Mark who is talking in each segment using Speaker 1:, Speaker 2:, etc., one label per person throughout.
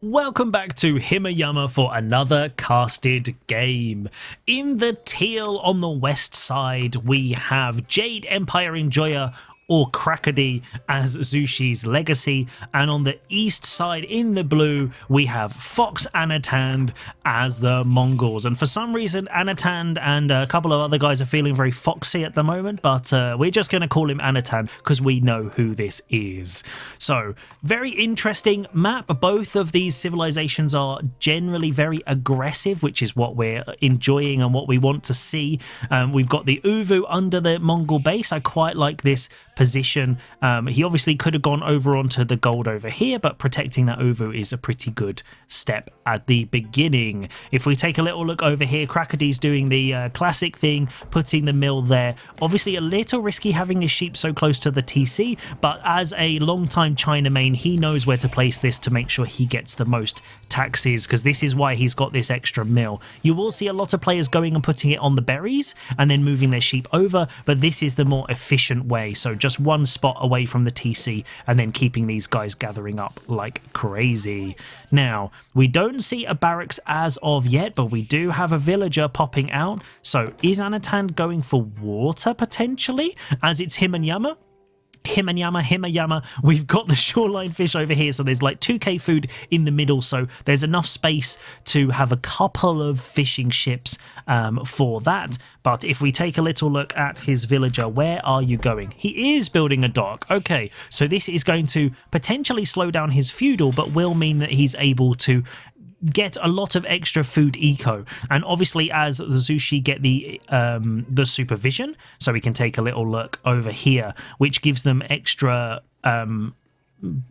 Speaker 1: Welcome back to Himeyama for another casted game. In the teal on the west side, we have Jade Empire Enjoyer or Crackedy as Zushi's legacy, and on the east side in the blue we have Foxy Anotand as the Mongols. And for some reason Anotand and a couple of other guys are feeling very foxy at the moment, but we're just going to call him Anotand because we know who this is. So very interesting map. Both of these civilizations are generally very aggressive, which is what we're enjoying and what we want to see. We've got the Uvu under the Mongol base. I quite like this position. He obviously could have gone over onto the gold over here, but protecting that Uvu is a pretty good step at the beginning. If we take a little look over here, Crackedy's doing the classic thing, putting the mill there. Obviously a little risky having his sheep so close to the TC, but as a long-time Chinaman, he knows where to place this to make sure he gets the most taxes, because this is why he's got this extra mill. You will see a lot of players going and putting it on the berries and then moving their sheep over, but this is the more efficient way. So just one spot away from the TC and then keeping these guys gathering up like crazy. Now, we don't see a barracks as of yet, but we do have a villager popping out. So is Anotand going for water potentially, as it's Himeyama? Himeyama. We've got the shoreline fish over here, so there's like 2k food in the middle, so there's enough space to have a couple of fishing ships for that. But if we take a little look at his villager, where are you going? He is building a dock. Okay, so this is going to potentially slow down his feudal, but will mean that he's able to get a lot of extra food eco. And obviously as the Zushi get the supervision, so we can take a little look over here, which gives them extra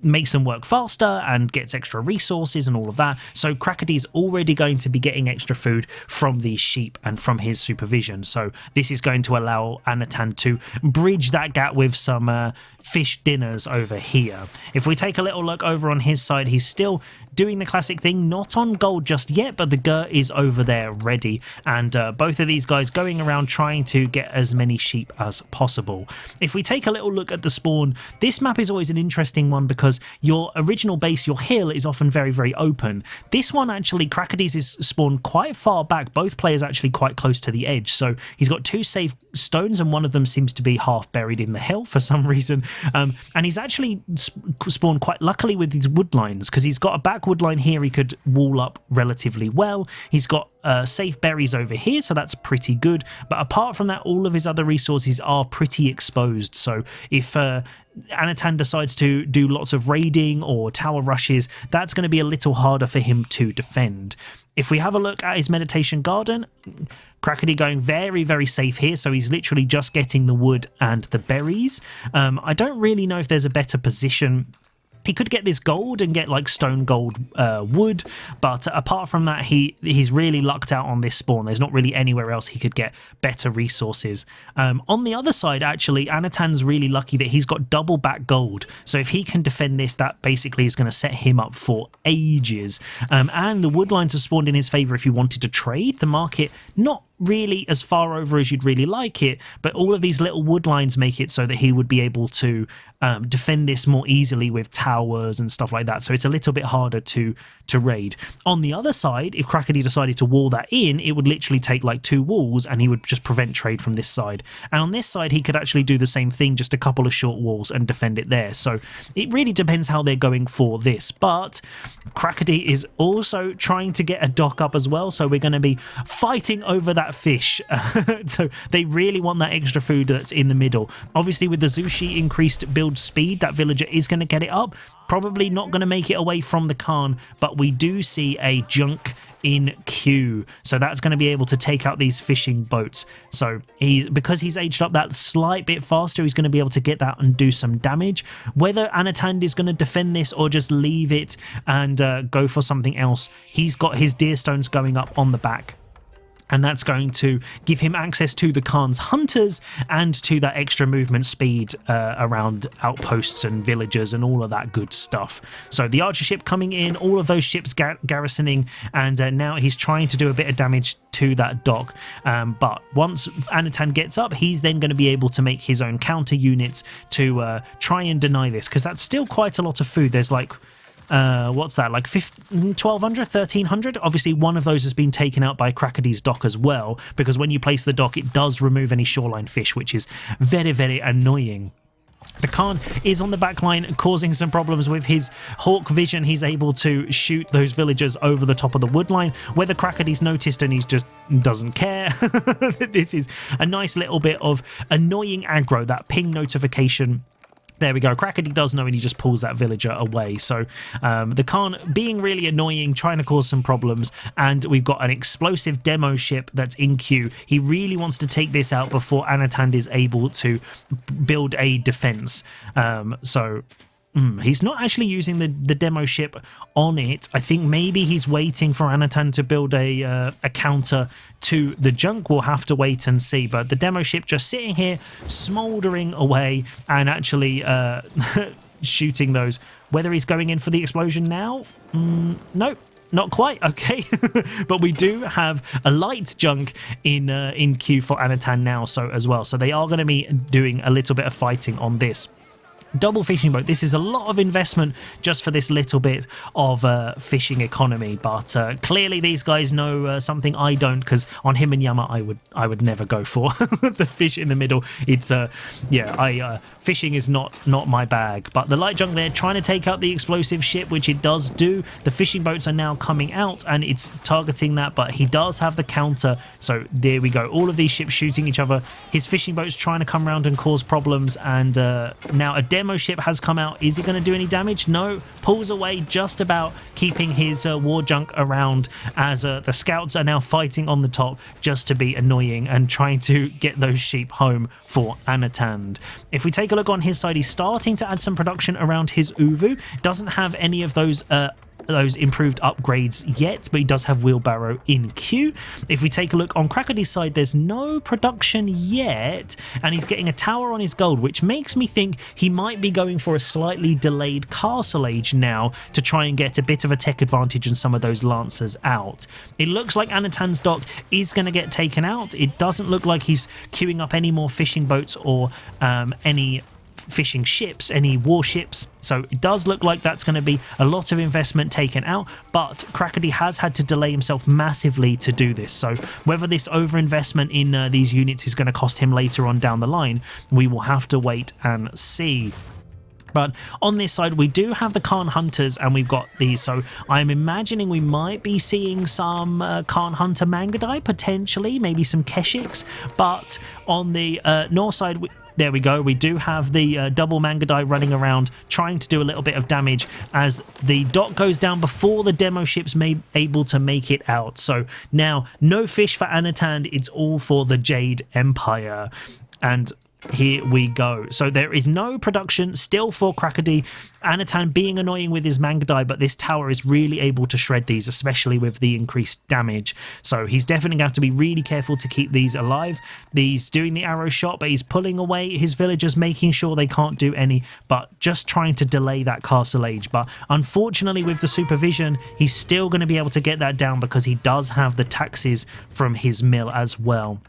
Speaker 1: makes them work faster and gets extra resources and all of that. So Crackedy's already going to be getting extra food from these sheep and from his supervision. So this is going to allow Anotand to bridge that gap with some fish dinners over here. If we take a little look over on his side, he's still doing the classic thing, not on gold just yet, but the Gur is over there ready. And both of these guys going around trying to get as many sheep as possible. If we take a little look at the spawn, this map is always an interesting one because your original base, your hill, is often very, very open. This one actually, Crackedy's is spawned quite far back. Both players actually quite close to the edge. So he's got two safe stones and one of them seems to be half buried in the hill for some reason. And he's actually spawned quite luckily with these wood lines because he's got a back wood line here he could wall up relatively well. He's got safe berries over here, so that's pretty good. But apart from that, all of his other resources are pretty exposed. So if Anotand decides to do lots of raiding or tower rushes, that's going to be a little harder for him to defend. If we have a look at his meditation garden, Crackedy going very, very safe here. So he's literally just getting the wood and the berries. I don't really know if there's a better position. He could get this gold and get like stone gold wood, but apart from that, he's really lucked out on this spawn. There's not really anywhere else he could get better resources. On the other side, actually, Anotand's really lucky that he's got double back gold. So if he can defend this, that basically is going to set him up for ages. And the wood lines have spawned in his favor if you wanted to trade. The market, not really as far over as you'd really like it, but all of these little wood lines make it so that he would be able to defend this more easily with towers and stuff like that. So it's a little bit harder to raid. On the other side, if Crackedy decided to wall that in, it would literally take like 2 walls and he would just prevent trade from this side. And on this side, he could actually do the same thing, just a couple of short walls and defend it there. So it really depends how they're going for this. But Crackedy is also trying to get a dock up as well. So we're going to be fighting over that fish. So they really want that extra food that's in the middle. Obviously with the Zushi increased build speed, that villager is going to get it up. Probably not going to make it away from the Khan, but we do see a junk in queue, so that's going to be able to take out these fishing boats. So because he's aged up that slight bit faster, he's going to be able to get that and do some damage. Whether Anotand is going to defend this or just leave it and go for something else, he's got his deer stones going up on the back. And that's going to give him access to the Khan's hunters and to that extra movement speed around outposts and villagers and all of that good stuff. So the archer ship coming in, all of those ships garrisoning, and now he's trying to do a bit of damage to that dock. But once Anotand gets up, he's then going to be able to make his own counter units to try and deny this, because that's still quite a lot of food. There's like what's that, like 1200, 1300? Obviously, one of those has been taken out by Crackedy's dock as well, because when you place the dock, it does remove any shoreline fish, which is very, very annoying. The Khan is on the back line, causing some problems with his hawk vision. He's able to shoot those villagers over the top of the wood line. Whether Crackedy's noticed and he just doesn't care. This is a nice little bit of annoying aggro, that ping notification. There we go. Crackedy does know and he just pulls that villager away. So the Khan being really annoying, trying to cause some problems. And we've got an explosive demo ship that's in queue. He really wants to take this out before Anotand is able to build a defense. He's not actually using the demo ship on it. I think maybe he's waiting for Anotand to build a counter to the junk. We'll have to wait and see. But the demo ship just sitting here, smouldering away and actually shooting those. Whether he's going in for the explosion now? Nope. Not quite, okay. But we do have a light junk in queue for Anotand now as well. So they are going to be doing a little bit of fighting on this. Double fishing boat. This is a lot of investment just for this little bit of fishing economy, but clearly these guys know something I don't, because on Himeyama I would never go for the fish in the middle. It's fishing is not my bag. But the light junk there trying to take out the explosive ship, which it does do. The fishing boats are now coming out and it's targeting that, but he does have the counter. So there we go. All of these ships shooting each other. His fishing boats trying to come around and cause problems, and now a demo ship has come out. Is he going to do any damage? No. Pulls away, just about keeping his war junk around, as the scouts are now fighting on the top just to be annoying and trying to get those sheep home for Anotand. If we take a look on his side, he's starting to add some production around his Uvu. Doesn't have any of those improved upgrades yet, but he does have wheelbarrow in queue. If we take a look on Crackedy's side, there's no production yet, and he's getting a tower on his gold, which makes me think he might be going for a slightly delayed castle age now to try and get a bit of a tech advantage and some of those lancers out. It looks like Anotand's dock is going to get taken out. It doesn't look like he's queuing up any more fishing boats or any fishing ships, any warships, so it does look like that's going to be a lot of investment taken out, but Crackedy has had to delay himself massively to do this. So whether this overinvestment in these units is going to cost him later on down the line, we will have to wait and see. But on this side, we do have the Khan Hunters, and we've got these. So I'm imagining we might be seeing some Khan Hunter Mangadai, potentially, maybe some Keshiks. But on the north side, there we go. We do have the double Mangadai running around, trying to do a little bit of damage as the dock goes down before the demo ships may able to make it out. So now, no fish for Anotand. It's all for the Jade Empire. And here we go. So there is no production still for Crackedy. Anotand being annoying with his Mangadai, but this tower is really able to shred these, especially with the increased damage. So he's definitely going to have to be really careful to keep these alive. He's doing the arrow shot, but he's pulling away his villagers, making sure they can't do any, but just trying to delay that castle age. But unfortunately, with the supervision, he's still going to be able to get that down because he does have the taxes from his mill as well.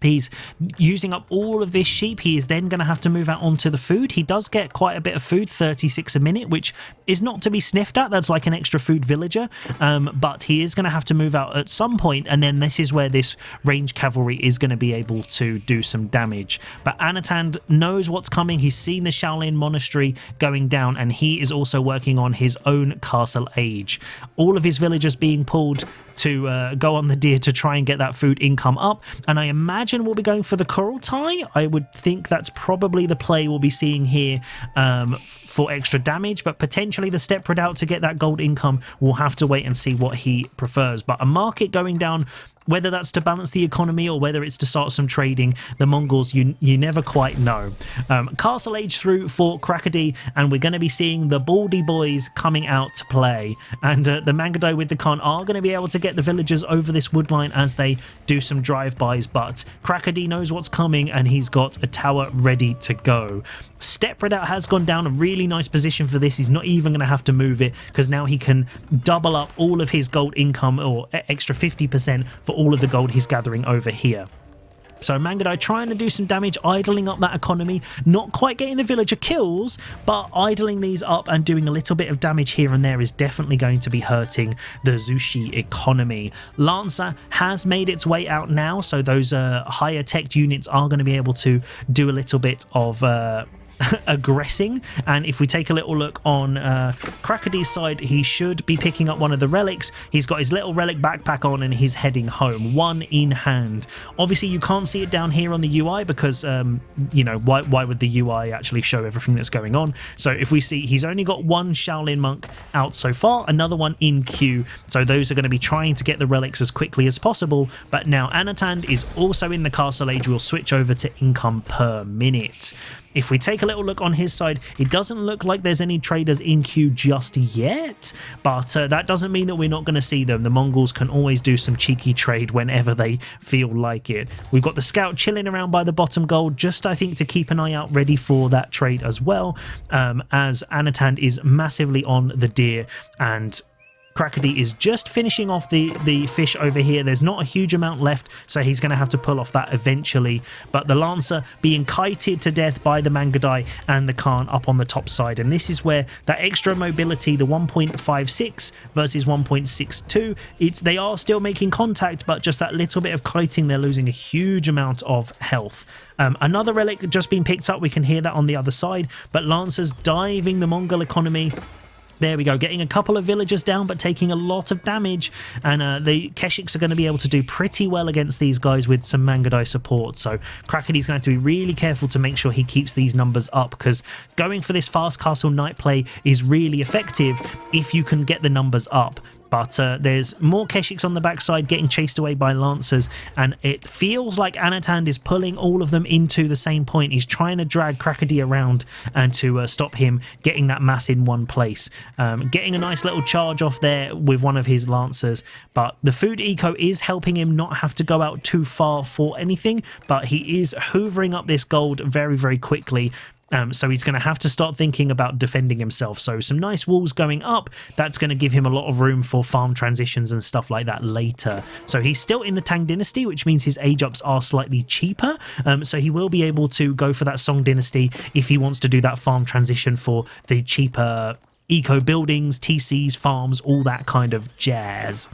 Speaker 1: He's using up all of this sheep. He is then going to have to move out onto the food. He does get quite a bit of food, 36 a minute, which is not to be sniffed at. That's like an extra food villager. But he is going to have to move out at some point, and then this is where this range cavalry is going to be able to do some damage. But Anotand knows what's coming. He's seen the Shaolin Monastery going down, and he is also working on his own castle age. All of his villagers being pulled to go on the deer to try and get that food income up, and I imagine we'll be going for the coral tie. I would think that's probably the play we'll be seeing here for extra damage, but potentially the step out to get that gold income. We'll have to wait and see what he prefers. But a market going down, whether that's to balance the economy or whether it's to start some trading, the Mongols, you never quite know. Castle Age through for Crackedy, and we're going to be seeing the Baldy boys coming out to play. And the Mangadai with the Khan are going to be able to get the villagers over this wood line as they do some drive-bys, but Crackedy knows what's coming and he's got a tower ready to go. Step Out has gone down, a really nice position for this. He's not even going to have to move it because now he can double up all of his gold income, or extra 50% for all of the gold he's gathering over here. So Mangudai trying to do some damage, idling up that economy, not quite getting the villager kills, but idling these up and doing a little bit of damage here and there is definitely going to be hurting the Zushi economy. Lancer has made its way out now, so those higher tech units are going to be able to do a little bit of aggressing. And if we take a little look on Crackedy's side, he should be picking up one of the relics. He's got his little relic backpack on and he's heading home, one in hand. Obviously you can't see it down here on the UI because you know, why would the UI actually show everything that's going on? So if we see, he's only got one Shaolin monk out so far, another one in queue, so those are going to be trying to get the relics as quickly as possible. But now Anotand is also in the castle age. We'll switch over to income per minute. If we take a little look on his side, it doesn't look like there's any traders in queue just yet, but that doesn't mean that we're not going to see them. The Mongols can always do some cheeky trade whenever they feel like it. We've got the scout chilling around by the bottom gold, just I think to keep an eye out ready for that trade as well, as Anotand is massively on the deer, and Crackedy is just finishing off the fish over here. There's not a huge amount left, so he's going to have to pull off that eventually. But the Lancer being kited to death by the Mangudai and the Khan up on the top side. And this is where that extra mobility, the 1.56 versus 1.62, they are still making contact, but just that little bit of kiting, they're losing a huge amount of health. Another relic just being picked up. We can hear that on the other side, but Lancers diving the Mongol economy. There we go, getting a couple of villagers down, but taking a lot of damage. And the Keshiks are going to be able to do pretty well against these guys with some Mangudai support. So Crackedy's going to have to be really careful to make sure he keeps these numbers up, because going for this fast castle night play is really effective if you can get the numbers up. But there's more Keshiks on the backside getting chased away by Lancers, and it feels like Anotand is pulling all of them into the same point. He's trying to drag Crackedy around and to stop him getting that mass in one place. Getting a nice little charge off there with one of his Lancers, but the food eco is helping him not have to go out too far for anything, but he is hoovering up this gold very, very quickly. So he's going to have to start thinking about defending himself. So some nice walls going up, that's going to give him a lot of room for farm transitions and stuff like that later. So he's still in the Tang dynasty, which means his age ups are slightly cheaper. So he will be able to go for that Song dynasty if he wants to do that farm transition for the cheaper eco buildings, TCs, farms, all that kind of jazz.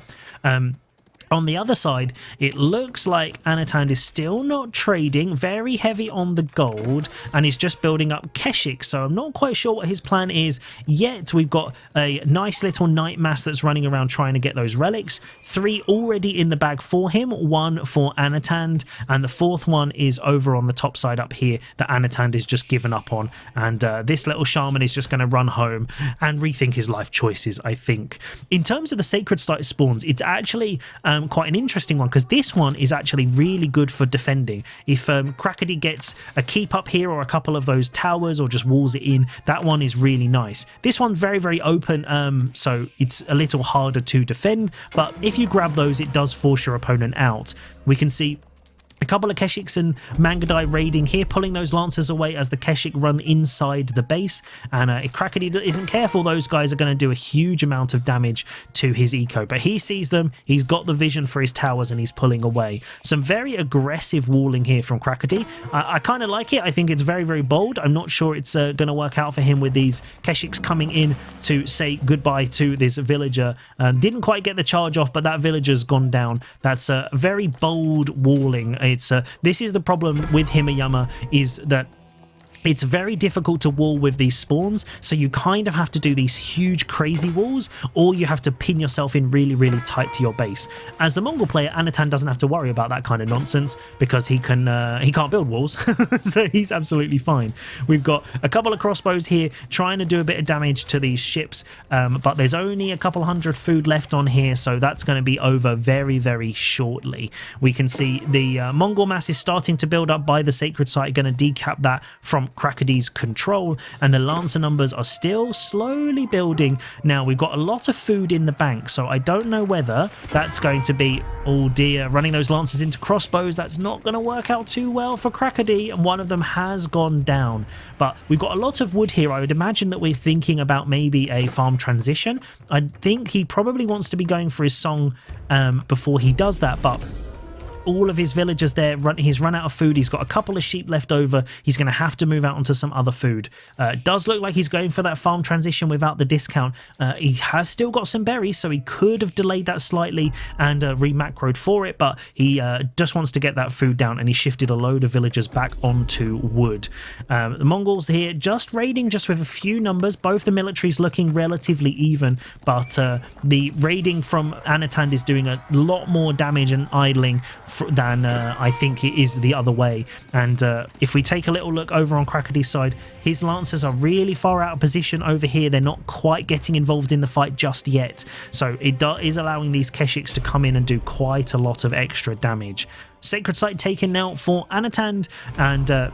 Speaker 1: On the other side, it looks like Anotand is still not trading, very heavy on the gold, and he's just building up Keshik, so I'm not quite sure what his plan is yet. We've got a nice little night mass that's running around trying to get those relics. 3 already in the bag for him, 1 for Anotand, and the 4th one is over on the top side up here that Anotand is just given up on, and this little shaman is just going to run home and rethink his life choices, I think. In terms of the sacred site spawns, it's actually quite an interesting one, because this one is actually really good for defending. If Crackedy gets a keep up here or a couple of those towers or just walls it in, that one is really nice. This one's very, very open, so it's a little harder to defend, but if you grab those, it does force your opponent out. We can see a couple of Keshiks and Mangudai raiding here, pulling those Lancers away as the Keshik run inside the base. And if Crackedy isn't careful, those guys are going to do a huge amount of damage to his eco. But he sees them, he's got the vision for his towers, and he's pulling away. Some very aggressive walling here from Crackedy. I kind of like it. I think it's very, very bold. I'm not sure it's going to work out for him with these Keshiks coming in to say goodbye to this villager. Didn't quite get the charge off, but that villager's gone down. That's a very bold walling. This is the problem with Himeyama, is that it's very difficult to wall with these spawns, so you kind of have to do these huge crazy walls, or you have to pin yourself in really, really tight to your base. As the Mongol player, Anotand doesn't have to worry about that kind of nonsense, because he can't build walls, so he's absolutely fine. We've got a couple of crossbows here trying to do a bit of damage to these ships, but there's only a couple hundred food left on here, so that's going to be over very, very shortly. We can see the Mongol mass is starting to build up by the sacred site, going to decap that from Crackedy's control, and the Lancer numbers are still slowly building. Now we've got a lot of food in the bank, so I don't know whether that's going to be, oh dear, running those Lancers into crossbows. That's not going to work out too well for Crackedy, and one of them has gone down. But we've got a lot of wood here. I would imagine that we're thinking about maybe a farm transition. I think he probably wants to be going for his song before he does that, but all of his villagers there. He's run out of food. He's got a couple of sheep left over. He's going to have to move out onto some other food. It does look like he's going for that farm transition without the discount. He has still got some berries, so he could have delayed that slightly and re-macroed for it, but he just wants to get that food down, and he shifted a load of villagers back onto wood. The Mongols here just raiding just with a few numbers. Both the militaries looking relatively even, but the raiding from Anotand is doing a lot more damage and idling than I think it is the other way. And if we take a little look over on Crackedy's side, his lancers are really far out of position over here. They're not quite getting involved in the fight just yet, so it is allowing these Keshiks to come in and do quite a lot of extra damage. Sacred Site taken now for Anotand, and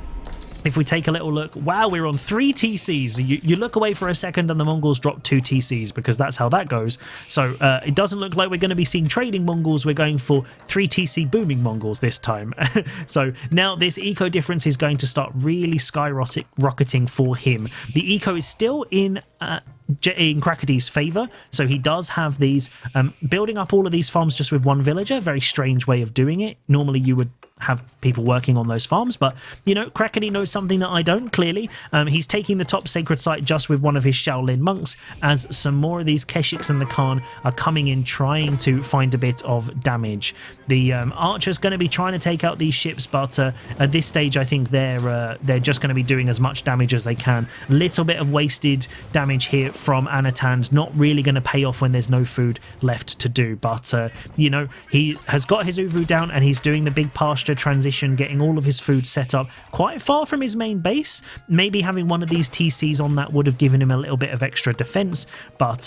Speaker 1: if we take a little look, wow, we're on 3 TCs. You look away for a second and the Mongols drop 2 TCs, because that's how that goes. So it doesn't look like we're going to be seeing trading Mongols. We're going for 3 TC booming Mongols this time. So now this eco difference is going to start really skyrocketing for him. The eco is still in Crackedy's favor, so he does have these building up all of these farms just with one villager. Very strange way of doing it. Normally you would have people working on those farms, but you know, Crackedy knows something that I don't, clearly. He's taking the top sacred site just with one of his Shaolin monks, as some more of these Keshiks and the Khan are coming in trying to find a bit of damage. The archer's going to be trying to take out these ships, but at this stage I think they're just going to be doing as much damage as they can. Little bit of wasted damage here from Anotand, not really going to pay off when there's no food left to do, but you know, he has got his Uvu down and he's doing the big pasture transition, getting all of his food set up quite far from his main base. Maybe having one of these TCs on that would have given him a little bit of extra defense, but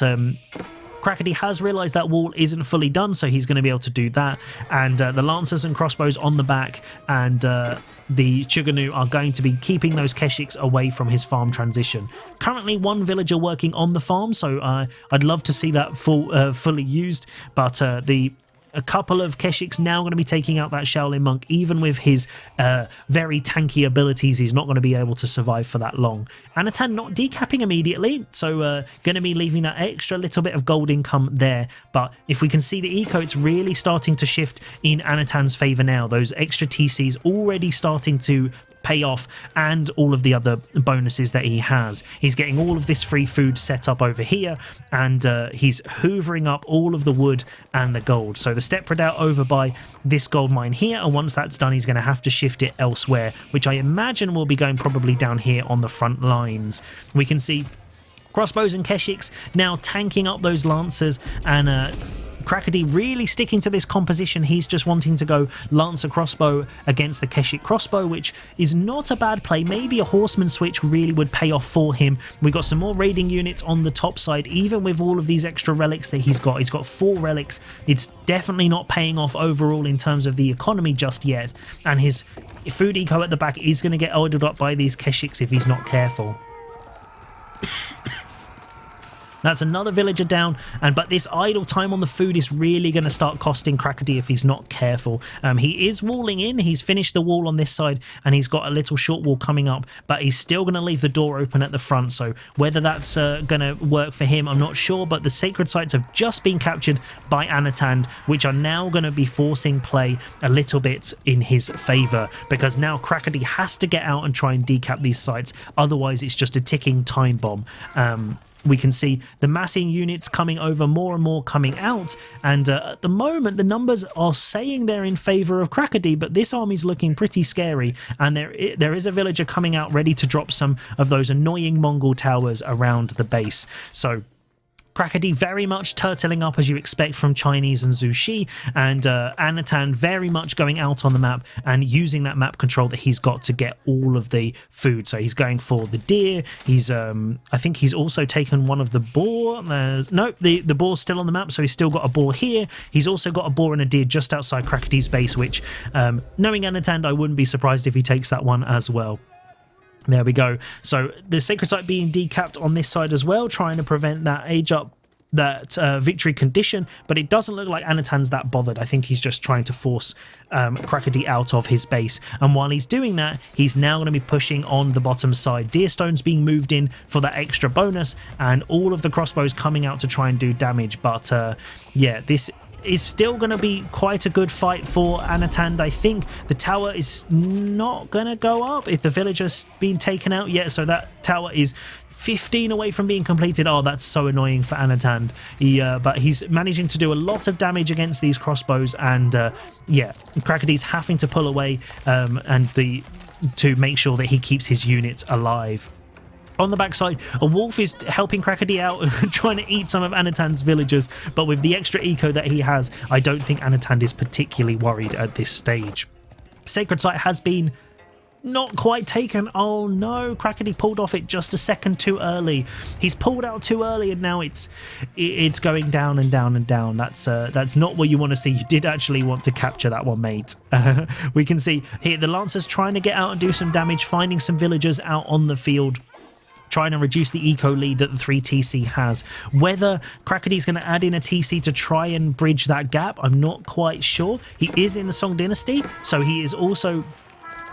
Speaker 1: Crackedy has realized that wall isn't fully done, so he's going to be able to do that. And the lancers and crossbows on the back, and the Chuganu are going to be keeping those Keshiks away from his farm transition. Currently 1 villager working on the farm, so I'd love to see that fully used, but a couple of Keshiks now going to be taking out that Shaolin monk. Even with his very tanky abilities, he's not going to be able to survive for that long. Anotand not decapping immediately, so going to be leaving that extra little bit of gold income there. But if we can see the eco, it's really starting to shift in Anotand's favor now. Those extra TCs already starting to pay off, and all of the other bonuses that he has. He's getting all of this free food set up over here, and he's hoovering up all of the wood and the gold. So the step redoubt over by this gold mine here, and once that's done he's going to have to shift it elsewhere, which I imagine will be going probably down here on the front lines. We can see crossbows and Keshiks now tanking up those lancers, and Crackedy really sticking to this composition. He's just wanting to go Lancer crossbow against the Keshik crossbow, which is not a bad play. Maybe a horseman switch really would pay off for him. We got some more raiding units on the top side, even with all of these extra relics that he's got. He's got 4 relics. It's definitely not paying off overall in terms of the economy just yet, and his food eco at the back is going to get ordered up by these Keshiks if he's not careful. That's another villager down, but this idle time on the food is really going to start costing Crackedy if he's not careful. He is walling in. He's finished the wall on this side, and he's got a little short wall coming up, but he's still going to leave the door open at the front. So whether that's going to work for him, I'm not sure, but the sacred sites have just been captured by Anotand, which are now going to be forcing play a little bit in his favor, because now Crackedy has to get out and try and decap these sites. Otherwise, it's just a ticking time bomb. We can see the massing units coming over, more and more coming out, and at the moment the numbers are saying they're in favor of Crackedy, but this army's looking pretty scary, and there is a villager coming out ready to drop some of those annoying Mongol towers around the base. So Crackedy very much turtling up as you expect from Chinese and Zhu Xi, and Anotand very much going out on the map and using that map control that he's got to get all of the food. So he's going for the deer. He's I think he's also taken one of the boar. Nope, the boar's still on the map, so he's still got a boar here. He's also got a boar and a deer just outside Crackedy's base, which knowing Anotand, I wouldn't be surprised if he takes that one as well. There we go. So the sacred site being decapped on this side as well, trying to prevent that age up, that victory condition, but it doesn't look like Anotand's that bothered. I think he's just trying to force Crackedy out of his base, and while he's doing that, he's now going to be pushing on the bottom side. Deerstone's being moved in for that extra bonus, and all of the crossbows coming out to try and do damage, but yeah, this is still going to be quite a good fight for Anotand. I think the tower is not going to go up if the villager's been taken out yet, so that tower is 15 away from being completed. Oh, that's so annoying for Anotand. But he's managing to do a lot of damage against these crossbows, and yeah, Crackedy's having to pull away to make sure that he keeps his units alive. On the backside, a wolf is helping Crackedy out, trying to eat some of Anotand's villagers, but with the extra eco that he has, I don't think Anotand is particularly worried at this stage. Sacred Site has been not quite taken. Oh no, Crackedy pulled off it just a second too early. He's pulled out too early, and now it's going down and down and down. That's not what you want to see. You did actually want to capture that one, mate. We can see here the Lancers trying to get out and do some damage, finding some villagers out on the field, trying to reduce the eco lead that the 3TC has. Whether Crackedy's going to add in a TC to try and bridge that gap, I'm not quite sure. He is in the Song Dynasty, so he is also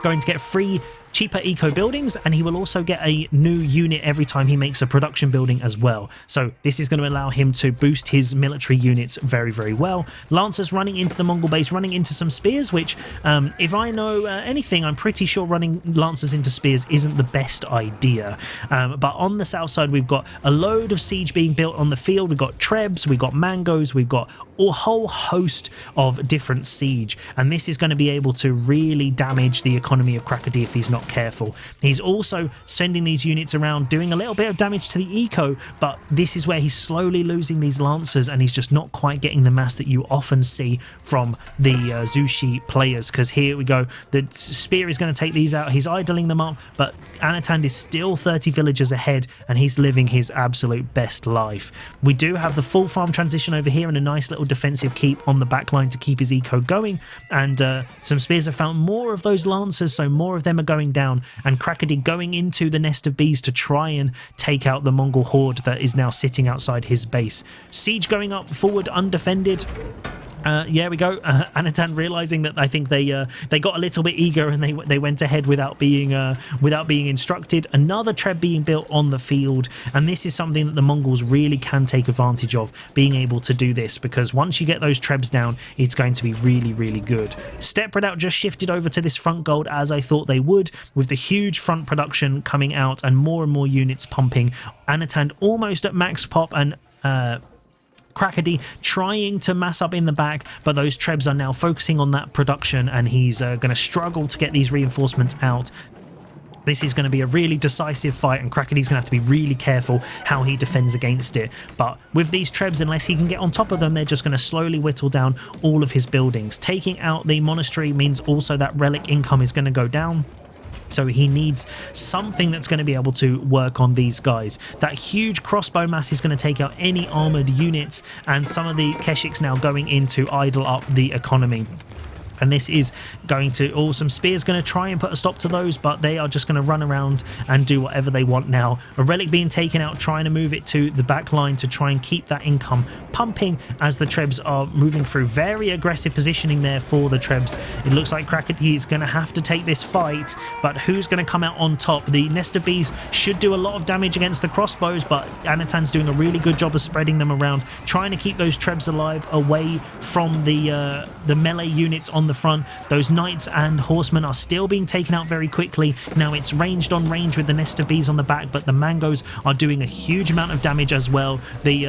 Speaker 1: going to get free cheaper eco buildings, and he will also get a new unit every time he makes a production building as well. So this is going to allow him to boost his military units very, very well. Lancers running into the Mongol base, running into some spears, which if I know anything, I'm pretty sure running Lancers into spears isn't the best idea. But on the south side, we've got a load of siege being built on the field. We've got Trebs, we've got Mangoes, we've got a whole host of different siege, and this is going to be able to really damage the economy of Crackedy if he's not careful. He's also sending these units around, doing a little bit of damage to the eco, but this is where he's slowly losing these Lancers, and he's just not quite getting the mass that you often see from the Zushi players, because here we go, the spear is going to take these out. He's idling them up, but Anotand is still 30 villagers ahead, and he's living his absolute best life. We do have the full farm transition over here and a nice little defensive keep on the back line to keep his eco going, and some spears have found more of those Lancers, so more of them are going down, and Crackedy going into the nest of bees to try and take out the Mongol horde that is now sitting outside his base. Siege going up forward undefended. Yeah, we go. Anotand realizing that I think they got a little bit eager and they went ahead without being instructed. Another Treb being built on the field, and this is something that the Mongols really can take advantage of, being able to do this, because once you get those Trebs down, it's going to be really, really good. Step Redoubt just shifted over to this front gold as I thought they would, with the huge front production coming out and more units pumping. Anotand almost at max pop, and Crackedy trying to mass up in the back, but those Trebs are now focusing on that production, and he's going to struggle to get these reinforcements out. This is going to be a really decisive fight, and Crackedy's going to have to be really careful how he defends against it. But with these Trebs, unless he can get on top of them, they're just going to slowly whittle down all of his buildings. Taking out the monastery means also that relic income is going to go down. So he needs something that's going to be able to work on these guys. That huge crossbow mass is going to take out any armoured units, and some of the Keshiks now going in to idle up the economy. And this is going to, some spears going to try and put a stop to those, but they are just going to run around and do whatever they want now. A relic being taken out, trying to move it to the back line to try and keep that income pumping as the Trebs are moving through. Very aggressive positioning there for the Trebs. It looks like Crackedy is going to have to take this fight, but who's going to come out on top? The nest of bees should do a lot of damage against the crossbows, but Anotand's doing a really good job of spreading them around, trying to keep those Trebs alive away from the melee units on the front. Those knights and horsemen are still being taken out very quickly. Now it's ranged on range with the nest of bees on the back, but the Mangoes are doing a huge amount of damage as well. The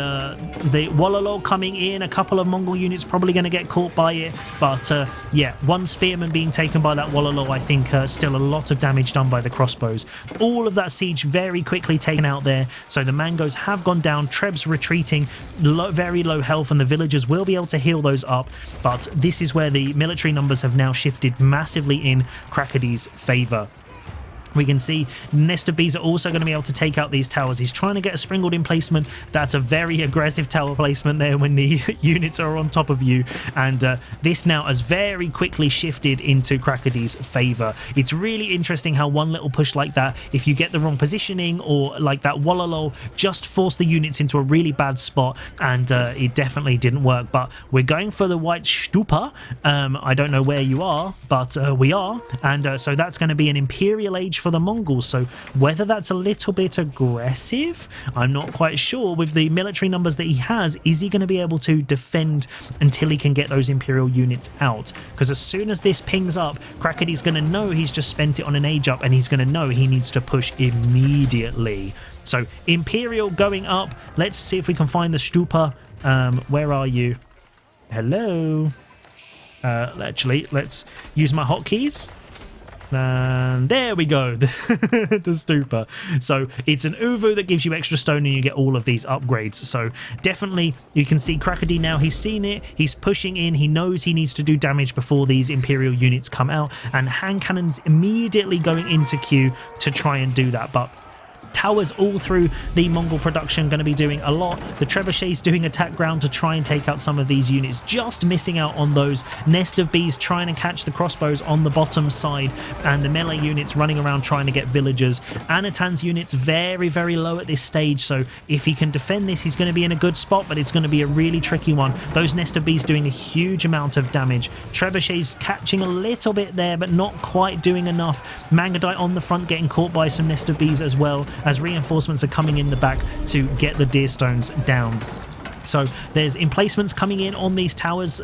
Speaker 1: Wololo coming in, a couple of Mongol units probably going to get caught by it, but yeah, one spearman being taken by that Wololo. I think still a lot of damage done by the crossbows. All of that siege very quickly taken out there, so the Mangoes have gone down. Trebs retreating, very low health, and the villagers will be able to heal those up, but this is where the military numbers have now shifted massively in Crackedy's favour. We can see Nest of Bees are also going to be able to take out these towers. He's trying to get a sprinkled in placement. That's a very aggressive tower placement there when the units are on top of you. And this now has very quickly shifted into Crackedy's favour. It's really interesting how one little push like that, if you get the wrong positioning or like that Wololo, just force the units into a really bad spot, and it definitely didn't work. But we're going for the White Stupa. I don't know where you are, but we are. And so that's going to be an Imperial Age for the Mongols. So whether that's a little bit aggressive, I'm not quite sure. With the military numbers that he has, is he going to be able to defend until he can get those Imperial units out? Because as soon as this pings up, Crackedy's going to know he's just spent it on an age up, and he's going to know he needs to push immediately. So Imperial going up. Let's see if we can find the Stupa. Where are you? Hello? Actually, let's use my hotkeys. And there we go, the Stupa. So it's an Uvu that gives you extra stone and you get all of these upgrades. So definitely you can see Crackedy now, he's seen it, he's pushing in, he knows he needs to do damage before these Imperial units come out, and hand cannons immediately going into queue to try and do that. But towers all through the Mongol production going to be doing a lot. The trebuchets doing attack ground to try and take out some of these units, just missing out on those. Nest of bees trying to catch the crossbows on the bottom side, and the melee units running around trying to get villagers. Anatand's units very, very low at this stage, so if he can defend this, he's going to be in a good spot, but it's going to be a really tricky one. Those nest of bees doing a huge amount of damage. Trebuchets catching a little bit there, but not quite doing enough. Mangadite on the front getting caught by some nest of bees as well, as reinforcements are coming in the back to get the deer stones down. So there's emplacements coming in on these towers,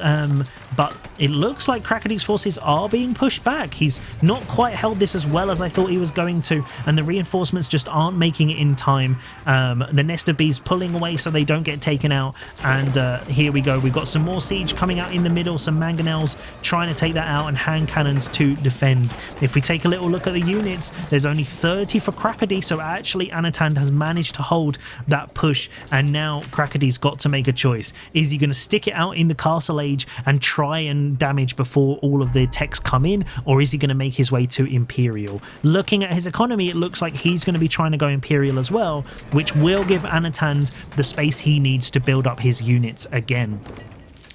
Speaker 1: but it looks like Crackedy's forces are being pushed back. He's not quite held this as well as I thought he was going to, and the reinforcements just aren't making it in time. The nest of bees pulling away so they don't get taken out, and here we go. We've got some more siege coming out in the middle, some mangonels trying to take that out, and hand cannons to defend. If we take a little look at the units, there's only 30 for Crackedy, so actually Anatand has managed to hold that push, and now Crackedy's got to make a choice. Is he going to stick it out in the castle age and try and damage before all of the techs come in, or is he going to make his way to Imperial? Looking at his economy, it looks like he's going to be trying to go Imperial as well, which will give Anatand the space he needs to build up his units again.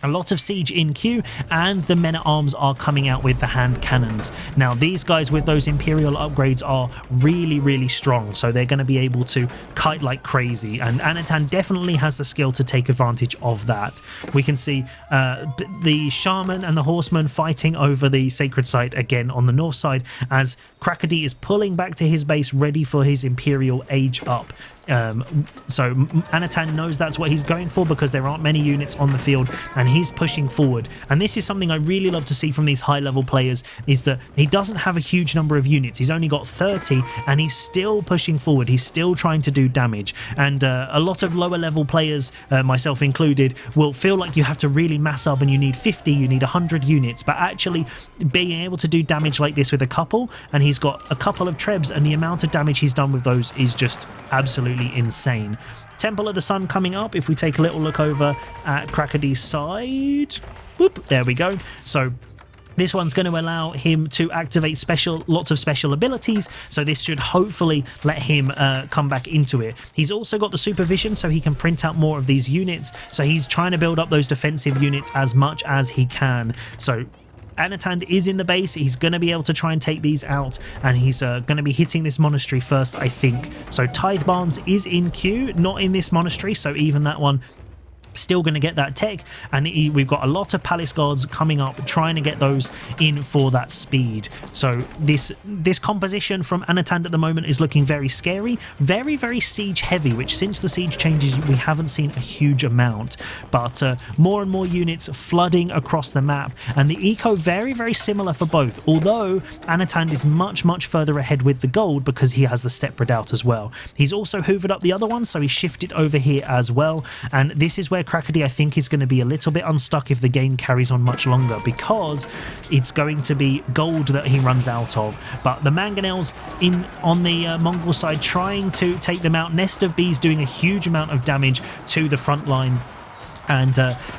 Speaker 1: A lot of siege in queue, and the men-at-arms are coming out with the hand cannons. Now these guys with those Imperial upgrades are really, really strong, so they're going to be able to kite like crazy, and Anatand definitely has the skill to take advantage of that. We can see the shaman and the horseman fighting over the sacred site again on the north side, as Crackedy is pulling back to his base ready for his Imperial age up. So Anatand knows that's what he's going for, because there aren't many units on the field, and he's pushing forward. And this is something I really love to see from these high level players, is that he doesn't have a huge number of units. He's only got 30, and he's still pushing forward. He's still trying to do damage, and a lot of lower level players, myself included, will feel like you have to really mass up and you need 50, you need 100 units, but actually being able to do damage like this with a couple, and he's got a couple of trebs, and the amount of damage he's done with those is just absolutely insane. Temple of the Sun coming up. If we take a little look over at Crackedy's side, whoop, there we go. So this one's going to allow him to activate lots of special abilities, so this should hopefully let him come back into it. He's also got the supervision, so he can print out more of these units, so he's trying to build up those defensive units as much as he can. So Anatand is in the base. He's going to be able to try and take these out, and he's going to be hitting this monastery first, I think. So Tithe Barns is in queue, not in this monastery, so even that one still going to get that tech, and we've got a lot of palace guards coming up trying to get those in for that speed. So this composition from Anatand at the moment is looking very scary, very, very siege heavy, which since the siege changes we haven't seen a huge amount, but more and more units flooding across the map, and the eco very, very similar for both, although Anatand is much, much further ahead with the gold because he has the step redoubt as well. He's also hoovered up the other one, so he shifted over here as well, and this is where Crackedy, I think, is going to be a little bit unstuck if the game carries on much longer, because it's going to be gold that he runs out of. But the mangonels on the Mongol side trying to take them out. Nest of bees doing a huge amount of damage to the front line. And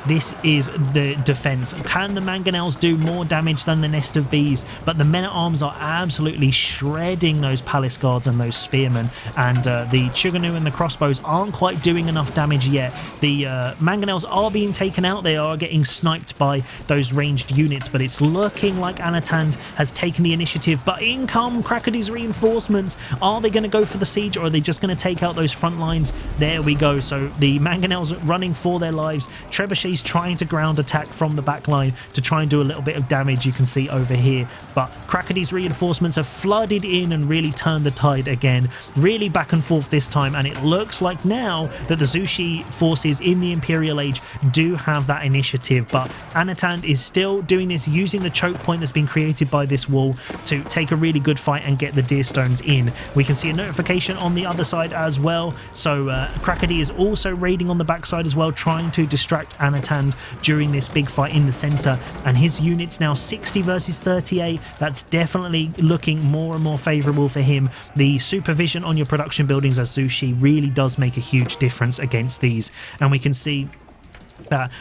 Speaker 1: this is the defense. Can the mangonels do more damage than the nest of bees? But the men-at-arms are absolutely shredding those palace guards and those spearmen, and the chuganu and the crossbows aren't quite doing enough damage yet. The mangonels are being taken out. They are getting sniped by those ranged units, but it's looking like Anatand has taken the initiative. But in come Crackedy's reinforcements. Are they going to go for the siege, or are they just going to take out those front lines? There we go. So the mangonels running for their lives. arrives. Trebuchet's trying to ground attack from the back line to try and do a little bit of damage, you can see over here, but Crackedy's reinforcements have flooded in and really turned the tide again. Really back and forth this time, and it looks like now that the Zushi forces in the Imperial Age do have that initiative, but Anotand is still doing this using the choke point that's been created by this wall to take a really good fight and get the deer stones in. We can see a notification on the other side as well, so Crackedy is also raiding on the backside as well, trying to distract Anotand during this big fight in the center, and his units now 60 versus 38. That's definitely looking more and more favorable for him. The supervision on your production buildings as Zushi really does make a huge difference against these, and we can see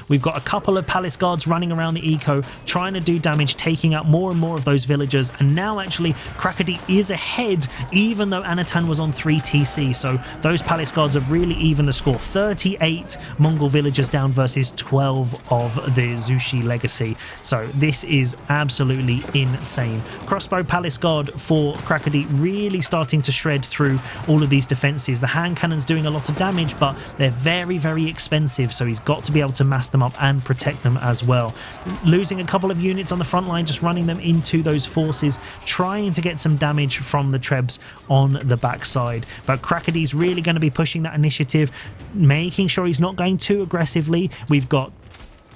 Speaker 1: we've got a couple of palace guards running around the eco trying to do damage, taking out more and more of those villagers, and now actually Crackedy is ahead even though Anotand was on 3 TC, so those palace guards have really evened the score. 38 Mongol villagers down versus 12 of the Zushi legacy, so this is absolutely insane. Crossbow palace guard for Crackedy really starting to shred through all of these defenses. The hand cannon's doing a lot of damage, but they're very, very expensive, so he's got to be able to mass them up and protect them as well. Losing a couple of units on the front line, just running them into those forces, trying to get some damage from the Trebs on the backside. But Crackedy's really going to be pushing that initiative, making sure he's not going too aggressively. We've got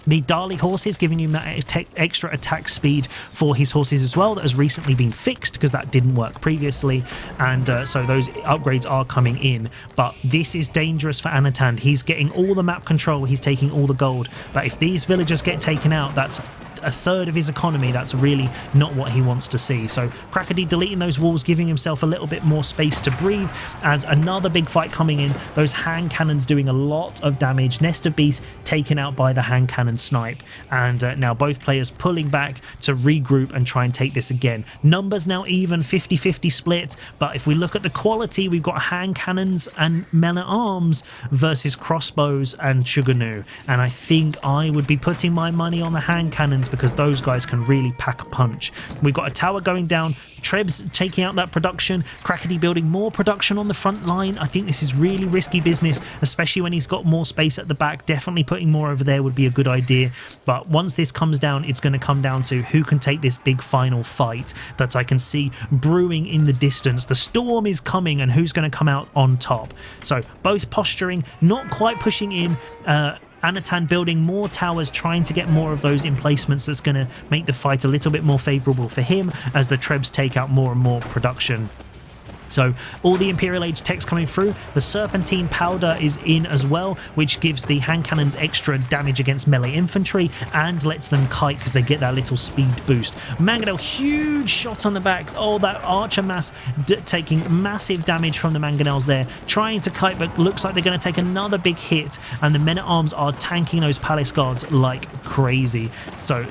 Speaker 1: the Dali horses giving him that extra attack speed for his horses as well, that has recently been fixed because that didn't work previously, and so those upgrades are coming in. But this is dangerous for Anotand. He's getting all the map control, he's taking all the gold, but if these villagers get taken out, that's a third of his economy. That's really not what he wants to see. So Crackedy deleting those walls, giving himself a little bit more space to breathe as another big fight coming in. Those hand cannons doing a lot of damage. Nest of Beasts taken out by the hand cannon snipe, and now both players pulling back to regroup and try and take this again. Numbers now even, 50-50 split, but if we look at the quality, we've got hand cannons and men-at-arms versus crossbows and Shuganu, and I think I would be putting my money on the hand cannons because those guys can really pack a punch. We've got a tower going down, Trebs taking out that production, Crackedy building more production on the front line. I think this is really risky business, especially when he's got more space at the back. Definitely putting more over there would be a good idea, but once this comes down, it's going to come down to who can take this big final fight that I can see brewing in the distance. The storm is coming, and who's going to come out on top? So both posturing, not quite pushing in. Anotand building more towers, trying to get more of those emplacements. That's going to make the fight a little bit more favourable for him as the Trebs take out more and more production. So all the Imperial Age tech's coming through. The Serpentine powder is in as well, which gives the hand cannons extra damage against melee infantry and lets them kite because they get that little speed boost. Mangonel, huge shot on the back. Oh, that archer mass taking massive damage from the Mangonels there. Trying to kite, but looks like they're going to take another big hit, and the men-at-arms are tanking those palace guards like crazy. So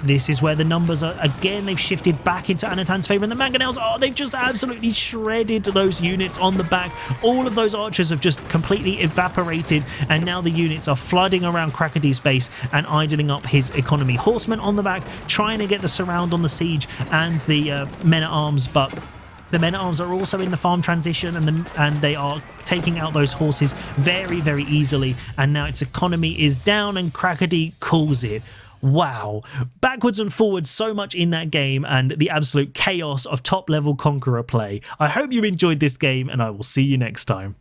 Speaker 1: this is where the numbers are, again, they've shifted back into Anotand's favour, and the Mangonels, oh, they've just absolutely shredded those units on the back. All of those archers have just completely evaporated, and now the units are flooding around Crackedy's base and idling up his economy. Horsemen on the back, trying to get the surround on the siege and the men-at-arms, but the men-at-arms are also in the farm transition, and they are taking out those horses very, very easily, and now its economy is down, and Crackedy calls it. Wow, backwards and forwards, so much in that game, and the absolute chaos of top level Conqueror play. I hope you enjoyed this game, and I will see you next time.